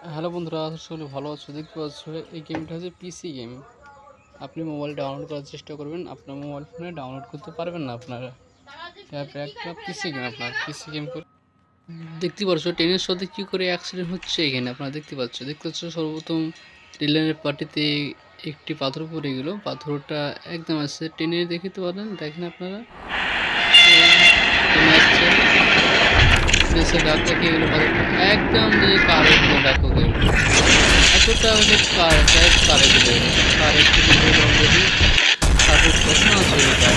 Hello বন্ধুরা, আশা করি ভালো আছো। দেখতে পাচ্ছ এই গেমটা হচ্ছে পিসি গেম। আপনি মোবাইল ডাউনলোড করার চেষ্টা করবেন, আপনার মোবাইল ফোনে ডাউনলোড করতে পারবেন না। আপনারা একটা পিসি গেম, আপনার পিসি গেম করে দেখতে পাচ্ছ ট্রেনের সাথে কী করে অ্যাক্সিডেন্ট হচ্ছে এখানে আপনারা দেখতে পাচ্ছ। সর্বপ্রথম রেলের পার্টিতে একটি পাথর পড়ে গেল, পাথরটা একদম আসছে ট্রেনে দেখতে পারেন, দেখেন আপনারা ট্রেনে আসছে, দেশে ডাক্তার খেয়ে গেলো পাথরটা একদম যে কারের ডাক্তার গেল এতটা হলে কারে দিলে কারে কিছু হলো অলরেডি তারপর প্রশ্ন চলে যায়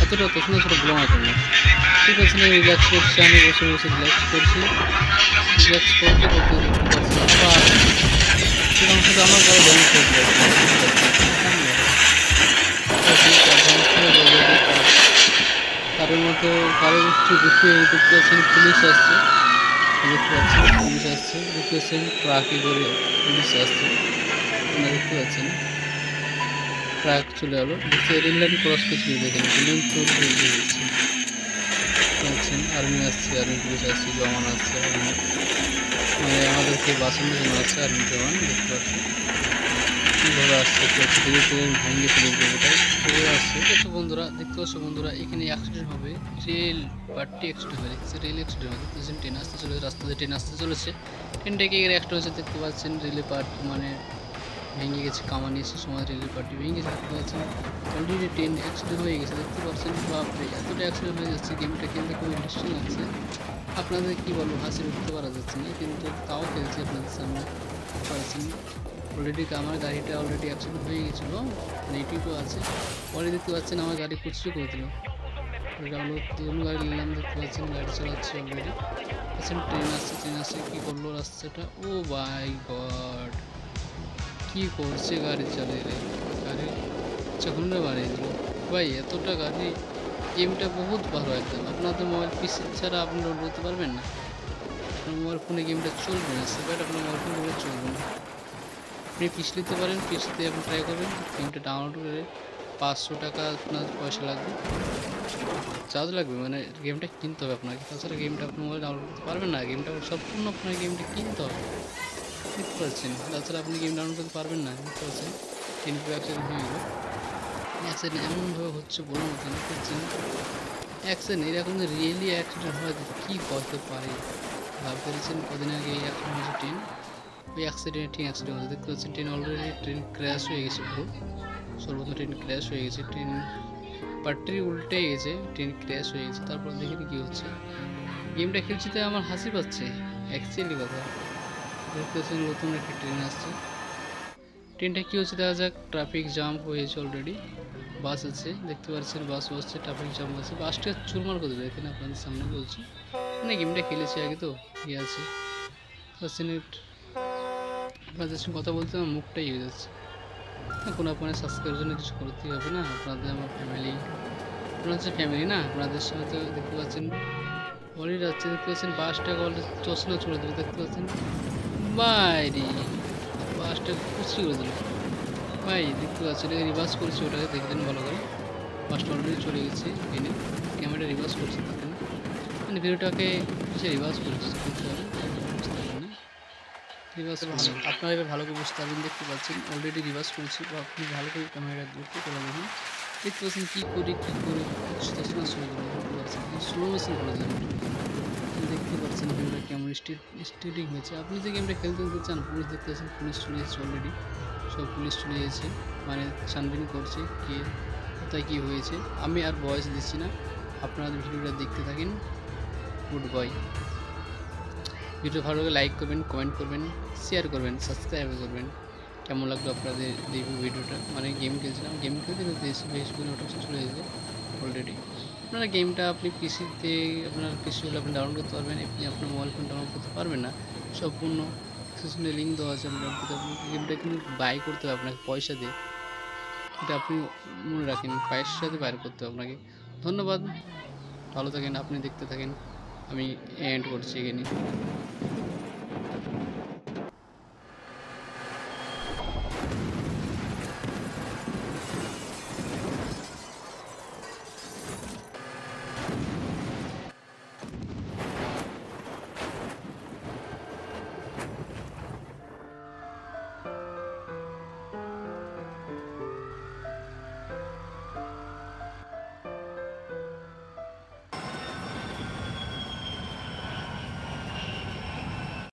এতটা প্রশ্ন ছিল বলো না তুমি। ঠিক আছে, না রিল্যাক্স করছি, আমি বসে বসে রিল্যাক্স করছি, রিল্যাক্স করতে করতে দেখতে পাচ্ছি আবার সেরকম শুধু আমার গায়ে ধ্বংস হয়ে তাদের মতো কারো একটু দেখতে পাচ্ছেন পুলিশ আসছে, দেখতে পাচ্ছেন পুলিশ আসছে, দেখতে পাচ্ছেন ট্রাকে করে পুলিশ আসছে, আপনারা দেখতে পাচ্ছেন ট্রাক চলে গেলো, দেখতে রেল লাইন ক্রস করছিল, দেখেন রেল চোর দিয়ে দিচ্ছে পাচ্ছেন। আর্মি আসছে, আর্মি পুলিশ আসছে, জওয়ান আসছে, আর্মি মানে আমাদেরকে বাঁচানোর জন্য আসছে আর্মি জওয়ান, দেখতে পাচ্ছেন কীভাবে আসছে, ধীরে ধীরে ভেঙে ফেলে ওটাই চলে আসছে। তো বন্ধুরা দেখতে পাচ্ছ বন্ধুরা, এখানে অ্যাক্সিডেন্ট হবে, রেল পার্টি অ্যাক্সিডেন্ট হয়ে দেখতেছে, রেল অ্যাক্সিডেন্ট হয় দেখতেছেন, ট্রেন আসতে চলেছে, রাস্তা দিয়ে ট্রেন আসতে চলেছে, ট্রেনটাকে এর অ্যাক্সিডেন্ট হয়েছে দেখতে পাচ্ছেন, রেলের পার্টি মানে ভেঙে গেছে, কামানি এসে সময় রেলের পার্টি ভেঙে গেছে দেখতে পাচ্ছেন, অলরেডি ট্রেন অ্যাক্সিডেন্ট হয়ে গেছে দেখতে পাচ্ছেন। বাপরে এতটা অ্যাক্সিডেন্ট হয়ে যাচ্ছে, গেমটা খেলতে খুব ইন্টারেস্টিং লাগছে, আপনাদের কী বলবো, হাসি উঠতে পারা যাচ্ছে না, কিন্তু তাও খেলছি আপনাদের সামনে পাচ্ছেন। অলরেডি আমার গাড়িটা অলরেডি অ্যাক্সিডেন্ট হয়ে গেছিলো, নেগেটিভও আছে, পরে দেখতে পাচ্ছেন আমার গাড়ি কুচড়ে করে দিল, অন্য গাড়ি নিলাম, দেখতে পাচ্ছেন গাড়ি চালাচ্ছে অলরেডি পাচ্ছেন, ট্রেন আসছে কী করলো রাস্তাটা, ও বাই গড কী করছে গাড়ি চালিয়ে রে, গাড়ি যখন বাড়িয়ে দিল ভাই, এতটা গাড়ি গেমটা বহুত ভালো একদম। আপনাদের মোবাইল পিসি ছাড়া আপনি ডাউনলোড করতে পারবেন না, আপনার মোবাইল ফোনে গেমটা চলবে না, সেটা আপনার মোবাইল ফোনে চলবে না। আপনি পিস নিতে পারেন, পিসিতে আপনি ট্রাই করবেন, গেমটা ডাউনলোড করে 500 টাকা আপনার পয়সা লাগবে, চার্জ লাগবে, মানে গেমটা কিনতে হবে আপনাকে, তাছাড়া গেমটা আপনি মোবাইল ডাউনলোড করতে পারবেন না, গেমটা সম্পূর্ণ আপনার গেমটা কিনতে হবে, দেখতে পাচ্ছেন, তাছাড়া আপনি গেম ডাউনলোড করতে পারবেন না, দেখতে পাচ্ছেন। 10 অ্যাক্সিডেন্ট হয়ে গেল, অ্যাক্সিডেন্ট এমনভাবে হচ্ছে বলে মতো দেখতে পাচ্ছেন, অ্যাক্সিডেন্ট এরকম যে রিয়েলি অ্যাক্সিডেন্ট হয় কী করতে পারে ভাবতে পারছেন। কদিন আগে এই অ্যাক্সিডেন্ট হয়েছে ট্রেন, ওই অ্যাক্সিডেন্ট ট্রেন অ্যাক্সিডেন্ট হয়েছে দেখতে পাচ্ছেন, ট্রেন অলরেডি ট্রেন ক্র্যাশ হয়ে গেছে পুরো, সর্বপ্রথম ট্রেন ক্র্যাশ হয়ে গেছে, ট্রেন পাট্টি উল্টে গেছে, ট্রেন ক্র্যাশ হয়ে গেছে, তারপর দেখিনি কী হচ্ছে। গেমটা খেলছিতে আমার হাসি পাচ্ছে অ্যাকচুয়ালি কথা, দেখতে পাচ্ছেন নতুন একটা ট্রেন আসছে, ট্রেনটা কী হচ্ছে দেখা যাক। ট্রাফিক জাম হয়েছে অলরেডি, বাস আছে দেখতে পাচ্ছেন, বাস হচ্ছে, ট্রাফিক জাম আছে, বাসটা চুরমার করে দেবে, এখানে আপনাদের সামনে বলছি, মানে গেমটা খেলেছি আগে তো ইয়ে আছে আপনাদের সঙ্গে কথা বলতে আমার মুখটাই হয়ে যাচ্ছে। কোনো আপনার সাবস্ক্রাইবের জন্য কিছু করতেই হবে না, আপনাদের আমার ফ্যামিলি, আপনার হচ্ছে ফ্যামিলি না, আপনাদের সাথে তো দেখতে পাচ্ছেন অলরেডি যাচ্ছে, দেখতে পাচ্ছেন বাসটাকে অলরেডি চশমা চলে দেবে, দেখতে পাচ্ছেন বাইরে বাসটা কুচি করে দিল ভাই, দেখতে পাচ্ছেন রিভার্স করছে, ওটাকে দেখলেন ভালো করে, বাসটা অলরেডি চলে গেছে, এনে ক্যামেরা রিভার্স করছে, দেখেন মানে ভিডিওটাকে সে রিভার্স করেছে, দেখতে পারেন বুঝতে পারবেন না, রিভার্স ভালো আপনারা এবার ভালো করে বুঝতে পারবেন, দেখতে পাচ্ছেন অলরেডি রিভার্স করেছি, বা আপনি ভালো করে ক্যামেরা দেখতে করে দেখুন, দেখতে পাচ্ছেন কী করে চশমা শুরু করে, দেখতে পাচ্ছেন স্লো মোশন করে দেবেন, দেখতে পাচ্ছেন গেমটা কেমন স্টিডিং হয়েছে। আপনি যে গেমটা খেলতে চান, পুলিশ দেখতে পাচ্ছেন, পুলিশ চলে এসেছে অলরেডি, সব পুলিশ চলে এসেছে, মানে ছানবিন করছে কে কোথায় কী হয়েছে। আমি আর ভয়েস দিচ্ছি না, আপনারা ভিডিওটা দেখতে থাকেন। Good bye. ভিডিও ভালো লাগে লাইক করবেন, কমেন্ট করবেন, শেয়ার করবেন, সাবস্ক্রাইব করবেন। কেমন লাগলো আপনাদের ভিডিওটা, মানে গেম খেলছিলাম, গেম খেলতে খেলতে ফেসবুকে নোটিফিকেশন চলে এসেছে অলরেডি। আপনারা গেমটা আপনি পিসিতে, আপনার পিসি হলে আপনি ডাউনলোড করতে পারবেন, আপনি আপনার মোবাইল ফোন ডাউনলোড করতে পারবেন না, সম্পূর্ণ ডিসক্রিপশনে লিঙ্ক দেওয়া আছে, আপনার গেমটা কিন্তু বাই করতে হবে আপনাকে পয়সা দিয়ে, এটা আপনি মনে রাখেন, পয়সাতে বাইর করতে হবে আপনাকে। ধন্যবাদ, ভালো থাকেন, আপনি দেখতে থাকেন, আমি এন্ড করছি এখানে।